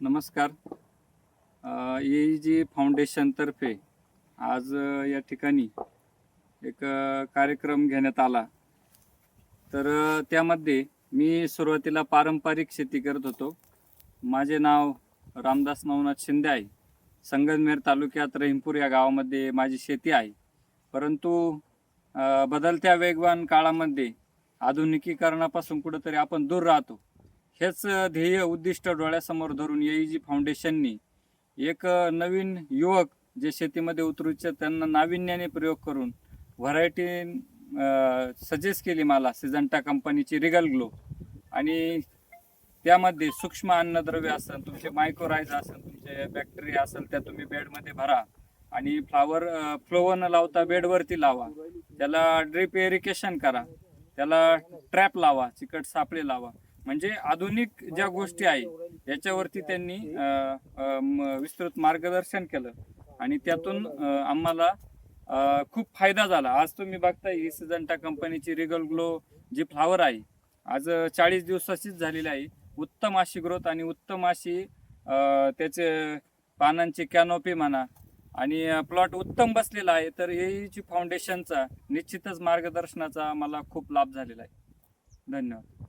नमस्कार. AEG फाउंडेशनतर्फे आज या ठिकाणी एक कार्यक्रम घेण्यात आला. तर त्यामध्ये मी सुरुवातीला पारंपरिक शेती करत होतो. माझे नाव रामदास नवनाथ शिंदे आहे. संगमनेर तालुक्यात रहिमपूर या गावामध्ये माझी शेती आहे. परंतु बदलत्या वेगवान काळामध्ये आधुनिकीकरणापासून कुठेतरी आपण दूर राहतो. हेच ध्येय उद्दिष्ट डोळ्यासमोर धरून AEG फाउंडेशननी एक नवीन युवक जे शेतीमध्ये उतरू इच्छितात त्यांना नाविन्याने प्रयोग करून व्हरायटी सजेस्ट केली मला. सिजंटा कंपनीची रिगल ग्लो आणि त्यामध्ये सूक्ष्म अन्नद्रव्य असेल, तुमचे मायक्रोरायझ असेल, तुमचे बॅक्टेरिया असेल, त्या तुम्ही बेडमध्ये भरा आणि फ्लोवर न लावता बेडवरती लावा. त्याला ड्रिप इरिगेशन करा, त्याला ट्रॅप लावा, चिकट सापळे लावा. म्हणजे आधुनिक ज्या गोष्टी आहे याच्यावरती त्यांनी विस्तृत मार्गदर्शन केलं आणि त्यातून आम्हाला खूप फायदा झाला. आज तुम्ही बघताय ही सिजंटा कंपनीची रिगल ग्लो जी फ्लावर आहे आज 40 दिवसाचीच झालेली आहे. उत्तम अशी ग्रोथ आणि उत्तम अशी त्याचे पानांची कॅनोपी म्हणा आणि प्लॉट उत्तम बसलेला आहे. तर AEG फाउंडेशनचा निश्चितच मार्गदर्शनाचा मला खूप लाभ झालेला आहे. धन्यवाद.